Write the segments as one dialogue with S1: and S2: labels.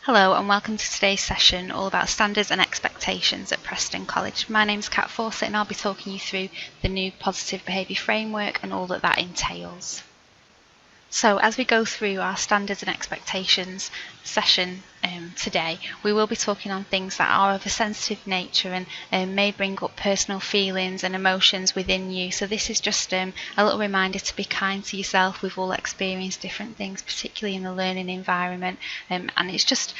S1: Hello and welcome to today's session all about standards and expectations at Preston College. My name's Fawcett and I'll be talking you through the new positive behaviour framework and all that entails. So as we go through our standards and expectations session today, we will be talking on things that are of a sensitive nature and may bring up personal feelings and emotions within you. So this is just a little reminder to be kind to yourself. We've all experienced different things, particularly in the learning environment, and it's just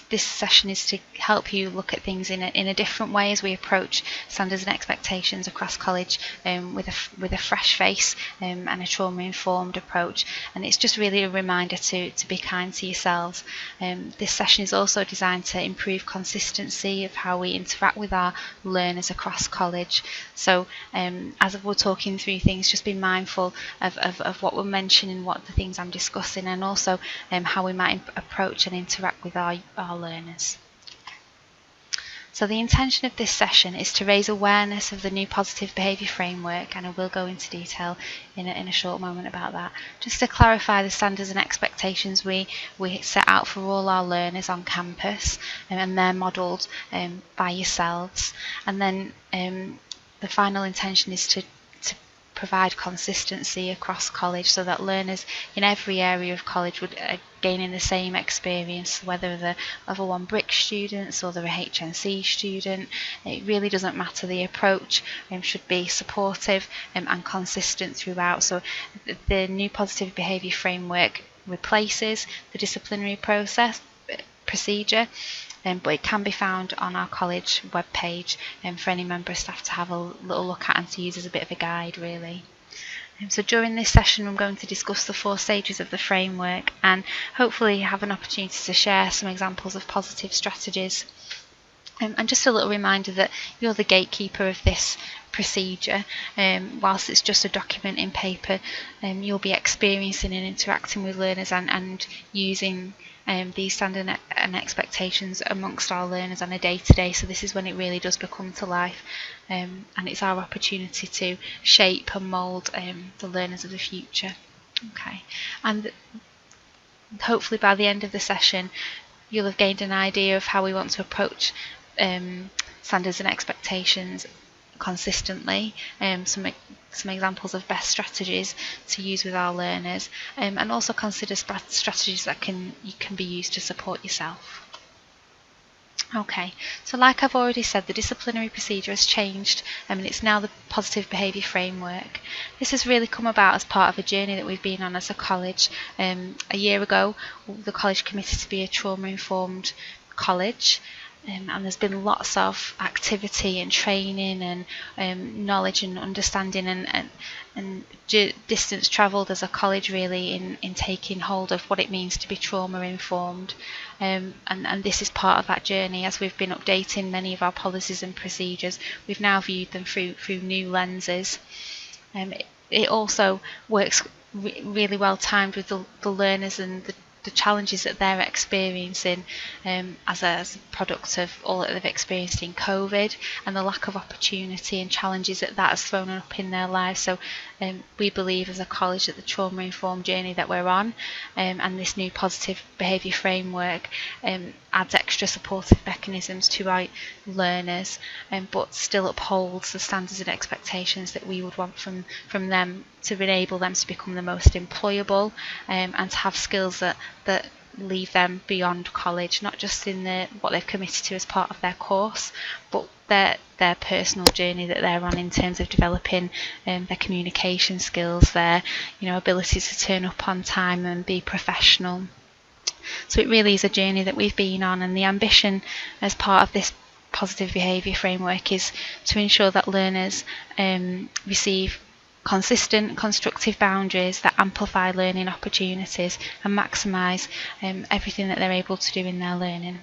S1: this session is to help you look at things in a different way as we approach standards and expectations across college, with a fresh face and a trauma-informed approach. And it's just really a reminder to be kind to yourselves. This session is also designed to improve consistency of how we interact with our learners across college. So as we're talking through things, just be mindful of what we're mentioning, what the things I'm discussing, and also how we might approach and interact with our learners. So the intention of this session is to raise awareness of the new positive behaviour framework, and I will go into detail in a short moment about that. Just to clarify the standards and expectations we set out for all our learners on campus, and they're modelled by yourselves. And then the final intention is to provide consistency across college so that learners in every area of college would gain in the same experience, whether they're level 1 brick students or they're a HNC student. It really doesn't matter. The approach should be supportive and consistent throughout. So the new positive behaviour framework replaces the disciplinary procedure, but it can be found on our college webpage for any member of staff to have a little look at and to use as a bit of a guide, really. So during this session I'm going to discuss the 4 stages of the framework and hopefully have an opportunity to share some examples of positive strategies. And just a little reminder that you're the gatekeeper of this procedure. Whilst it's just a document in paper, you'll be experiencing and interacting with learners and using these standards and expectations amongst our learners on a day-to-day. So this is when it really does become to life, and it's our opportunity to shape and mould the learners of the future. Okay, and hopefully by the end of the session you'll have gained an idea of how we want to approach standards and expectations consistently, some examples of best strategies to use with our learners, and also consider strategies that can be used to support yourself. Okay, so like I've already said, the disciplinary procedure has changed, and it's now the positive behaviour framework. This has really come about as part of a journey that we've been on as a college. A year ago, the college committed to be a trauma-informed college. And there's been lots of activity and training and knowledge and understanding and distance travelled as a college, really, in taking hold of what it means to be trauma informed, and this is part of that journey. As we've been updating many of our policies and procedures, we've now viewed them through new lenses. It also works really well timed with the learners and the challenges that they're experiencing as a product of all that they've experienced in COVID and the lack of opportunity and challenges that has thrown up in their lives. So we believe as a college that the trauma-informed journey that we're on, and this new positive behaviour framework adds extra supportive mechanisms to our learners, but still upholds the standards and expectations that we would want from them to enable them to become the most employable, and to have skills that leave them beyond college, not just in what they've committed to as part of their course, but their personal journey that they're on in terms of developing their communication skills, their ability to turn up on time and be professional. So it really is a journey that we've been on, and the ambition as part of this positive behaviour framework is to ensure that learners receive consistent, constructive boundaries that amplify learning opportunities and maximise everything that they're able to do in their learning.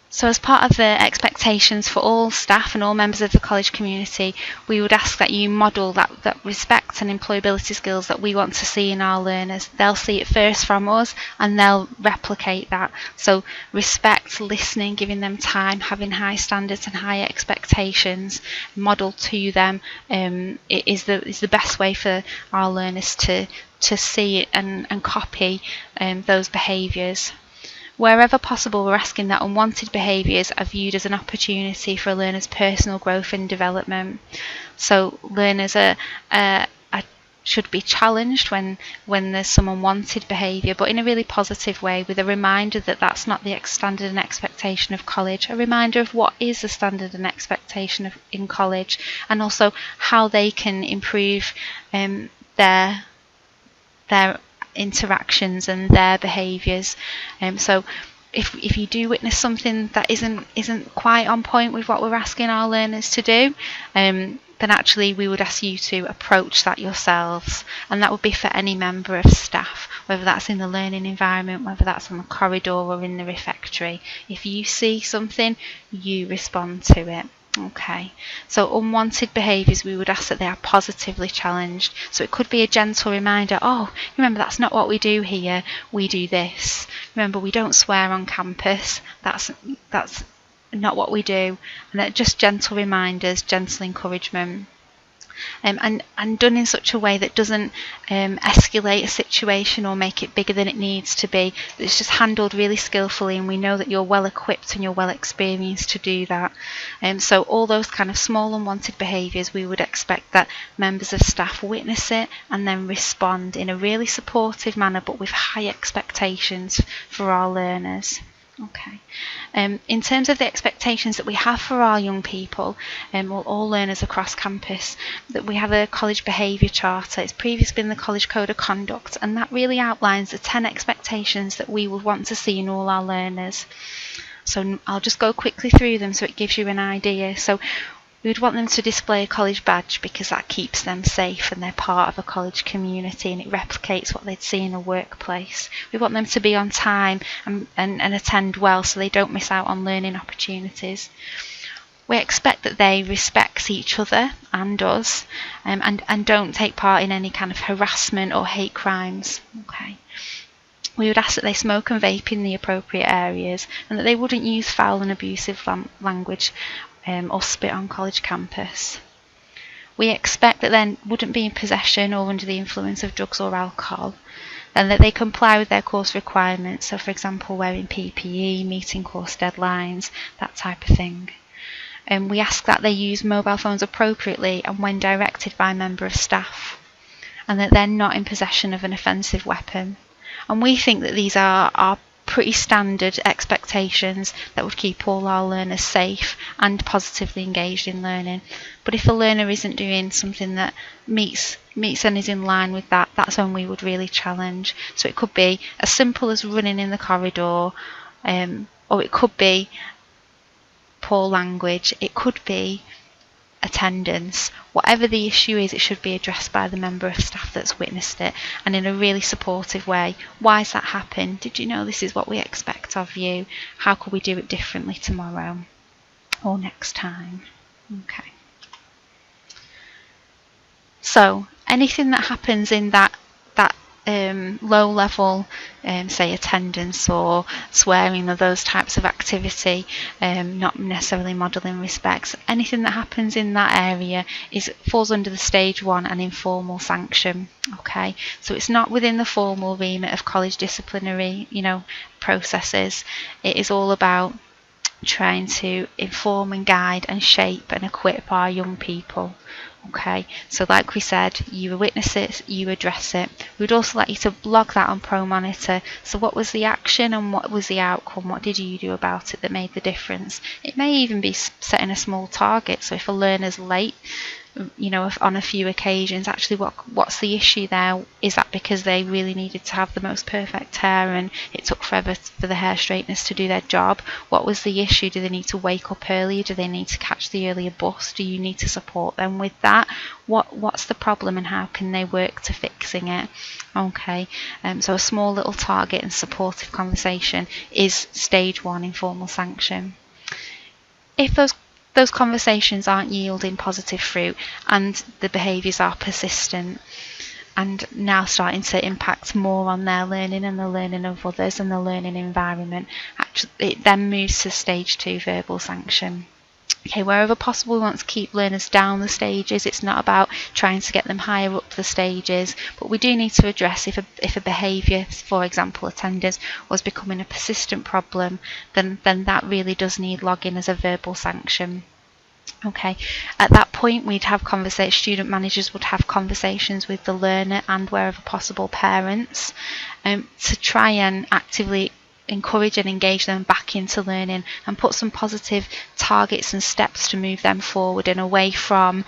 S1: So as part of the expectations for all staff and all members of the college community, we would ask that you model that respect and employability skills that we want to see in our learners. They'll see it first from us and they'll replicate that. So respect, listening, giving them time, having high standards and high expectations modelled to them is the best way for our learners to see it and copy those behaviours. Wherever possible, we're asking that unwanted behaviours are viewed as an opportunity for a learner's personal growth and development. So learners should be challenged when there's some unwanted behaviour, but in a really positive way, with a reminder that that's not the standard and expectation of college, a reminder of what is the standard and expectation in college, and also how they can improve their interactions and their behaviours. So if you do witness something that isn't quite on point with what we're asking our learners to do, then actually we would ask you to approach that yourselves, and that would be for any member of staff, whether that's in the learning environment, whether that's on the corridor or in the refectory. If you see something, you respond to it. Okay, so unwanted behaviours, we would ask that they are positively challenged. So it could be a gentle reminder, oh, remember that's not what we do here, we do this. Remember, we don't swear on campus, that's not what we do. And they're just gentle reminders, gentle encouragement. And done in such a way that doesn't escalate a situation or make it bigger than it needs to be. It's just handled really skillfully, and we know that you're well equipped and you're well experienced to do that. So all those kind of small unwanted behaviours, we would expect that members of staff witness it and then respond in a really supportive manner, but with high expectations for our learners. Okay. In terms of the expectations that we have for our young people, all learners across campus, that we have a college behaviour charter. It's previously been the College Code of Conduct, and that really outlines the 10 expectations that we would want to see in all our learners. So I'll just go quickly through them so it gives you an idea. So we would want them to display a college badge because that keeps them safe and they're part of a college community, and it replicates what they'd see in a workplace. We want them to be on time and attend well so they don't miss out on learning opportunities. We expect that they respect each other and us, and don't take part in any kind of harassment or hate crimes. Okay. We would ask that they smoke and vape in the appropriate areas, and that they wouldn't use foul and abusive language or spit on college campus. We expect that they wouldn't be in possession or under the influence of drugs or alcohol, and that they comply with their course requirements, so for example wearing PPE, meeting course deadlines, that type of thing. We ask that they use mobile phones appropriately and when directed by a member of staff, and that they're not in possession of an offensive weapon. And we think that these are pretty standard expectations that would keep all our learners safe and positively engaged in learning. But if a learner isn't doing something that meets and is in line with that, that's when we would really challenge. So it could be as simple as running in the corridor, or it could be poor language, it could be attendance. Whatever the issue is, it should be addressed by the member of staff that's witnessed it, and in a really supportive way. Why has that happened? Did you know this is what we expect of you? How could we do it differently tomorrow or next time? Okay. So anything that happens in that low level, say attendance or swearing or those types of activity, not necessarily modelling respects, anything that happens in that area falls under the stage 1 and informal sanction. Okay, so it's not within the formal remit of college disciplinary processes. It is all about trying to inform and guide and shape and equip our young people. Okay, so like we said, you witness it, you address it. We would also like you to log that on ProMonitor. So what was the action and what was the outcome? What did you do about it that made the difference? It may even be setting a small target. So if a learner's late, on a few occasions, actually what's the issue there? Is that because they really needed to have the most perfect hair and it took forever for the hair straighteners to do their job? What was the issue? Do they need to wake up earlier? Do they need to catch the earlier bus? Do you need to support them with that? What's the problem and how can they work to fixing it? Okay, so a small little target and supportive conversation is stage 1 informal sanction. If those conversations aren't yielding positive fruit and the behaviours are persistent and now starting to impact more on their learning and the learning of others and the learning environment, actually it then moves to stage 2 verbal sanction. Okay, wherever possible, we want to keep learners down the stages. It's not about trying to get them higher up the stages, but we do need to address if a behaviour, for example, attendance, was becoming a persistent problem, then that really does need logging as a verbal sanction. Okay, at that point we'd have student managers would have conversations with the learner and wherever possible parents to try and actively encourage and engage them back into learning and put some positive targets and steps to move them forward and away from,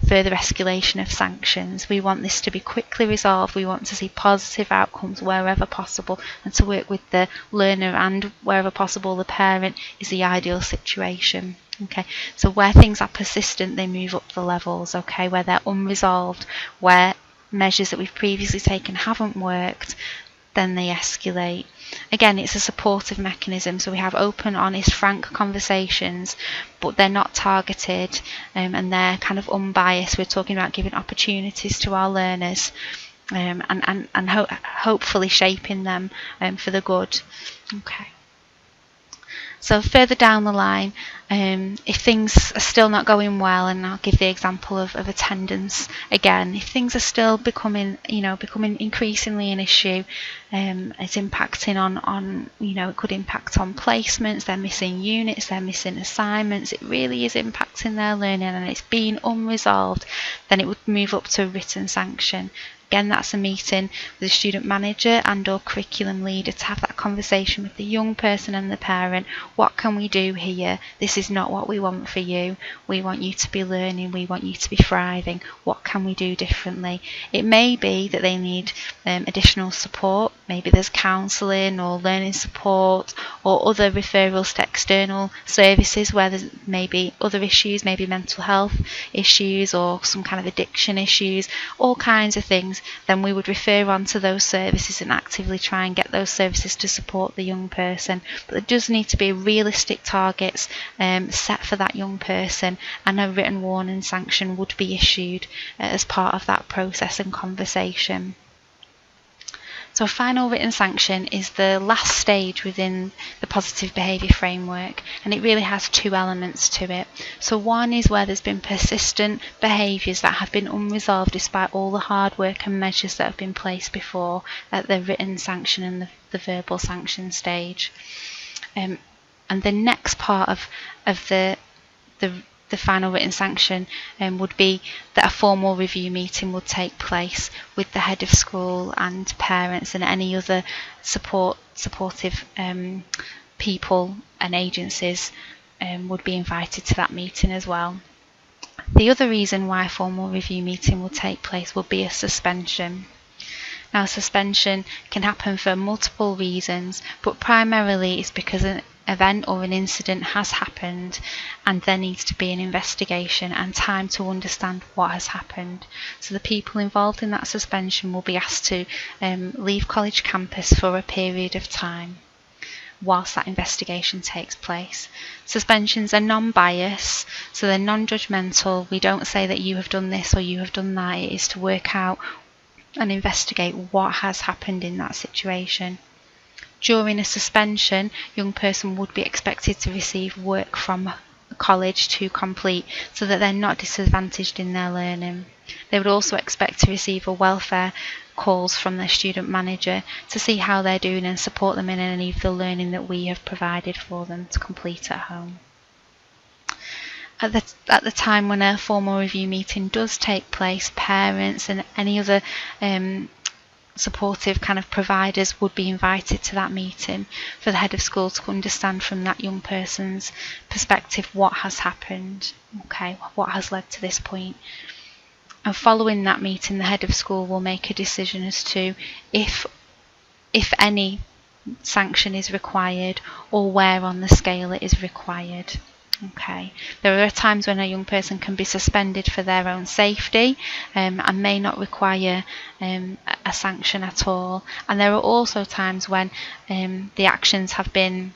S1: further escalation of sanctions. We want this to be quickly resolved. We want to see positive outcomes wherever possible, and to work with the learner and wherever possible the parent is the ideal situation. Okay, so where things are persistent, they move up the levels. Okay, where they're unresolved, where measures that we've previously taken haven't worked, then they escalate. Again, it's a supportive mechanism, so we have open, honest, frank conversations, but they're not targeted and they're kind of unbiased. We're talking about giving opportunities to our learners and hopefully shaping them for the good. Okay. So further down the line, if things are still not going well, and I'll give the example of attendance again, if things are still becoming increasingly an issue, it's impacting on it could impact on placements, they're missing units, they're missing assignments, it really is impacting their learning and it's been unresolved, then it would move up to a written sanction. Again, that's a meeting with the student manager and or curriculum leader to have that conversation with the young person and the parent. What can we do here? This is not what we want for you. We want you to be learning. We want you to be thriving. What can we do differently? It may be that they need additional support. Maybe there's counselling or learning support or other referrals to external services where there's maybe other issues, maybe mental health issues or some kind of addiction issues, all kinds of things. Then we would refer on to those services and actively try and get those services to support the young person. But there does need to be realistic targets set for that young person, and a written warning sanction would be issued as part of that process and conversation. So a final written sanction is the last stage within the positive behaviour framework, and it really has two elements to it. So one is where there's been persistent behaviours that have been unresolved despite all the hard work and measures that have been placed before at the written sanction and the verbal sanction stage. And the next part of the final written sanction would be that a formal review meeting would take place with the head of school and parents and any other supportive people and agencies would be invited to that meeting as well. The other reason why a formal review meeting will take place will be a suspension. Now, suspension can happen for multiple reasons, but primarily it's because an event or an incident has happened and there needs to be an investigation and time to understand what has happened. So the people involved in that suspension will be asked to leave college campus for a period of time whilst that investigation takes place. Suspensions are non-biased, so they're non-judgmental. We don't say that you have done this or you have done that. It is to work out and investigate what has happened in that situation. During a suspension, a young person would be expected to receive work from college to complete so that they're not disadvantaged in their learning. They would also expect to receive a welfare calls from their student manager to see how they're doing and support them in any of the learning that we have provided for them to complete at home. At the time when a formal review meeting does take place, parents and any other supportive kind of providers would be invited to that meeting for the head of school to understand from that young person's perspective what has happened, what has led to this point. And following that meeting, the head of school will make a decision as to if any sanction is required or where on the scale it is required. There are times when a young person can be suspended for their own safety and may not require a sanction at all. And there are also times when the actions have been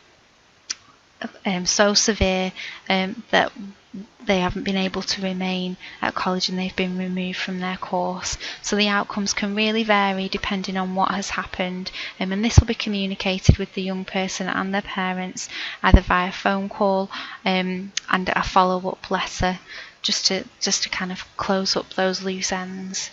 S1: so severe that they haven't been able to remain at college and they've been removed from their course. So the outcomes can really vary depending on what has happened, and this will be communicated with the young person and their parents either via phone call and a follow-up letter, just to kind of close up those loose ends.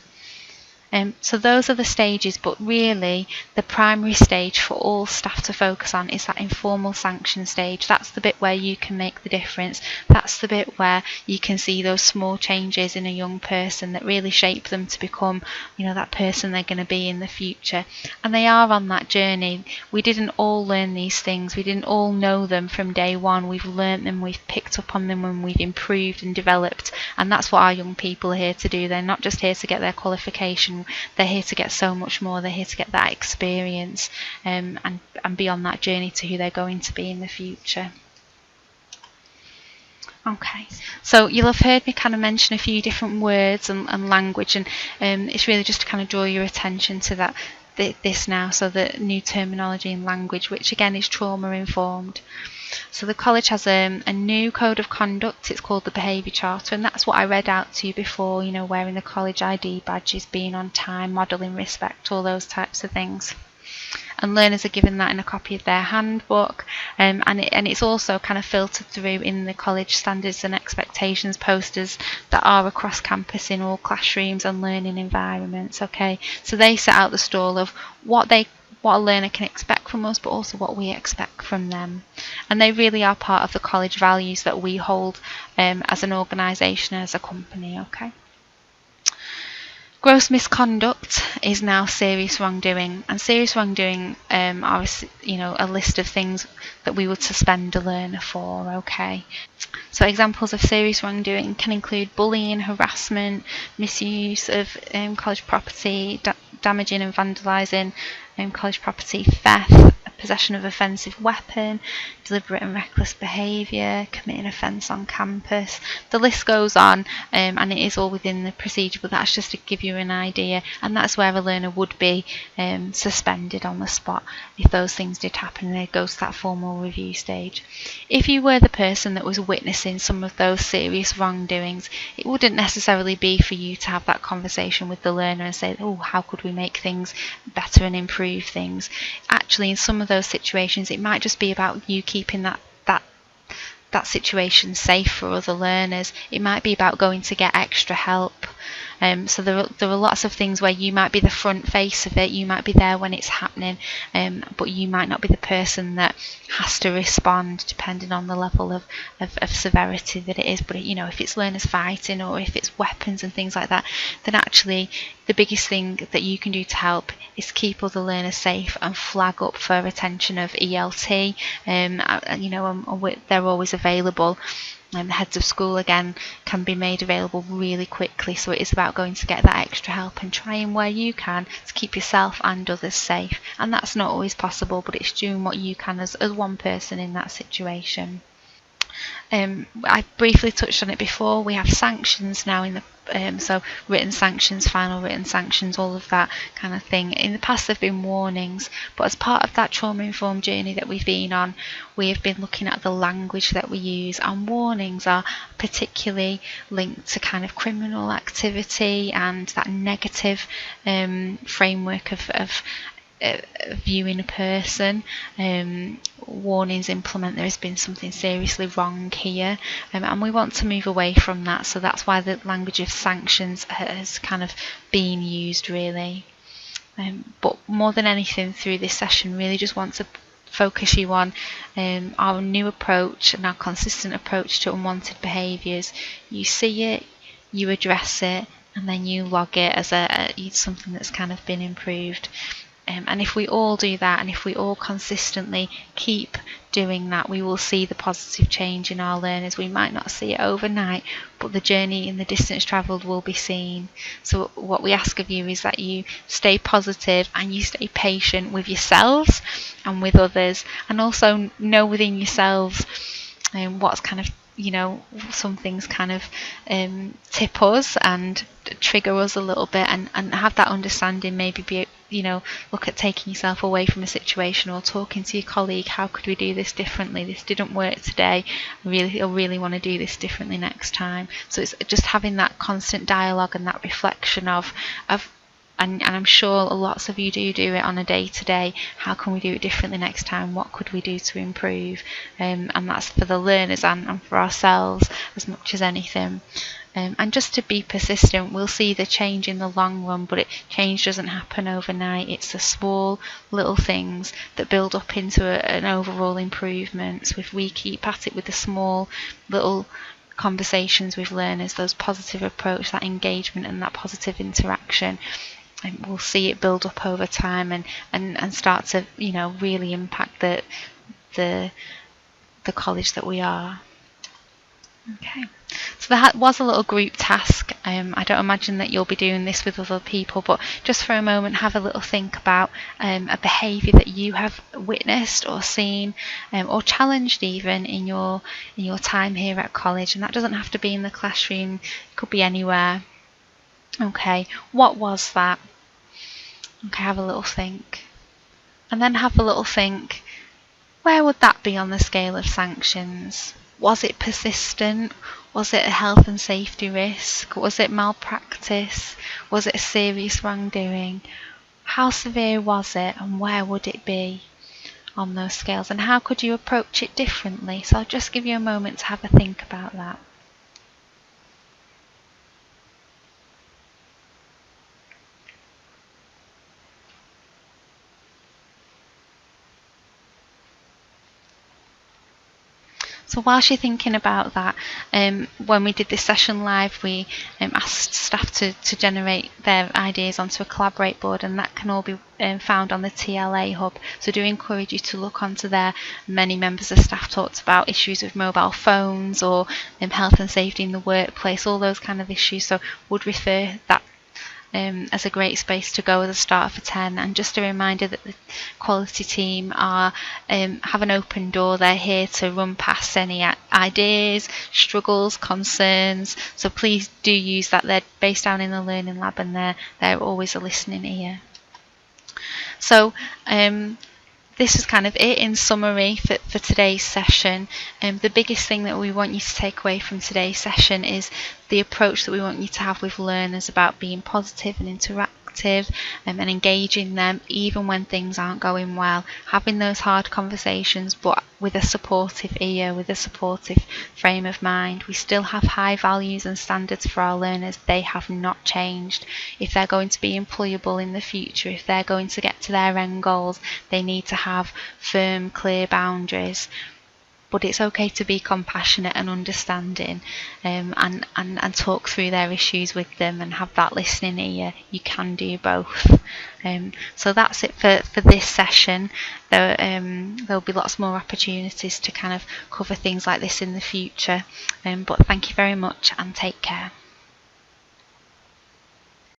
S1: So those are the stages, but really the primary stage for all staff to focus on is that informal sanction stage. That's the bit where you can make the difference. That's the bit where you can see those small changes in a young person that really shape them to become, that person they're going to be in the future. And they are on that journey. We didn't all learn these things. We didn't all know them from day one. We've learnt them, we've picked up on them, and we've improved and developed. And that's what our young people are here to do. They're not just here to get their qualification. They're here to get so much more. They're here to get that experience and be on that journey to who they're going to be in the future. Okay, so you'll have heard me kind of mention a few different words and language, and it's really just to kind of draw your attention to this now, so the new terminology and language, which again is trauma informed. So the college has a new code of conduct. It's called the Behaviour Charter, and that's what I read out to you before, wearing the college ID badges, being on time, modelling respect, all those types of things. And learners are given that in a copy of their handbook, and it's also kind of filtered through in the college standards and expectations posters that are across campus in all classrooms and learning environments. Okay, so they set out the stall of what a learner can expect from us, but also what we expect from them. And they really are part of the college values that we hold as an organisation, as a company. Okay. Gross misconduct is now serious wrongdoing, and serious wrongdoing are a list of things that we would suspend a learner for. Okay, so examples of serious wrongdoing can include bullying, harassment, misuse of college property, damaging and vandalising college property, theft, possession of offensive weapon, deliberate and reckless behaviour, committing offence on campus. The list goes on, and it is all within the procedure, but that's just to give you an idea, and that's where a learner would be suspended on the spot if those things did happen and it goes to that formal review stage. If you were the person that was witnessing some of those serious wrongdoings, it wouldn't necessarily be for you to have that conversation with the learner and say, oh, how could we make things better and improve things. Actually, in some of those situations, it might just be about you keeping that situation safe for other learners. It might be about going to get extra help. So there are lots of things where you might be the front face of it, you might be there when it's happening, but you might not be the person that has to respond depending on the level of severity that it is. But if it's learners fighting or if it's weapons and things like that, then actually the biggest thing that you can do to help is keep other learners safe and flag up for attention of ELT. They're always available. The heads of school again can be made available really quickly, so it is about going to get that extra help and trying where you can to keep yourself and others safe. And that's not always possible, but it's doing what you can as one person in that situation. I briefly touched on it before. We have sanctions now in the so written sanctions, final written sanctions, all of that kind of thing. In the past there've been warnings, but as part of that trauma-informed journey that we've been on, we have been looking at the language that we use, and warnings are particularly linked to kind of criminal activity and that negative framework of viewing a person. Warnings implement there has been something seriously wrong here, and we want to move away from that, so that's why the language of sanctions has kind of been used really. But more than anything through this session, really just want to focus you on our new approach and our consistent approach to unwanted behaviours. You see it, you address it, and then you log it as something that's kind of been improved. And if we all do that, and if we all consistently keep doing that, we will see the positive change in our learners. We might not see it overnight, but the journey and the distance travelled will be seen. So what we ask of you is that you stay positive and you stay patient with yourselves and with others, and also know within yourselves what's kind of some things kind of tip us and trigger us a little bit, and have that understanding, maybe be look at taking yourself away from a situation or talking to your colleague. How could we do this differently? This didn't work today. I really want to do this differently next time. So it's just having that constant dialogue and that reflection of and I'm sure lots of you do it on a day-to-day. How can we do it differently next time? What could we do to improve? And that's for the learners and for ourselves as much as anything. And just to be persistent. We'll see the change in the long run, but change doesn't happen overnight. It's the small little things that build up into an overall improvement. So if we keep at it with the small little conversations with learners, those positive approach, that engagement and that positive interaction, and we'll see it build up over time and start to really impact the college that we are. Okay, so that was a little group task. I don't imagine that you'll be doing this with other people, but just for a moment have a little think about a behaviour that you have witnessed or seen or challenged even in your time here at college. And that doesn't have to be in the classroom, it could be anywhere. Okay, what was that? Okay, have a little think. And then have a little think, where would that be on the scale of sanctions? Was it persistent? Was it a health and safety risk? Was it malpractice? Was it a serious wrongdoing? How severe was it, and where would it be on those scales? And how could you approach it differently? So I'll just give you a moment to have a think about that. So whilst you're thinking about that, when we did this session live, we asked staff to generate their ideas onto a Collaborate board, and that can all be found on the TLA hub. So do encourage you to look onto there. Many members of staff talked about issues with mobile phones or health and safety in the workplace, all those kind of issues. So would refer that as a great space to go at the start of a 10. And just a reminder that the quality team are have an open door. They're here to run past any ideas, struggles, concerns, so please do use that. They're based down in the learning lab, and they're always a listening ear. So this is kind of it in summary for today's session. The biggest thing that we want you to take away from today's session is the approach that we want you to have with learners about being positive and interactive and engaging them even when things aren't going well. Having those hard conversations, but with a supportive ear, with a supportive frame of mind. We still have high values and standards for our learners. They have not changed. If they're going to be employable in the future, if they're going to get to their end goals, they need to have firm, clear boundaries. But it's okay to be compassionate and understanding, and talk through their issues with them and have that listening ear. You can do both. So that's it for this session. There'll be lots more opportunities to kind of cover things like this in the future. But thank you very much and take care.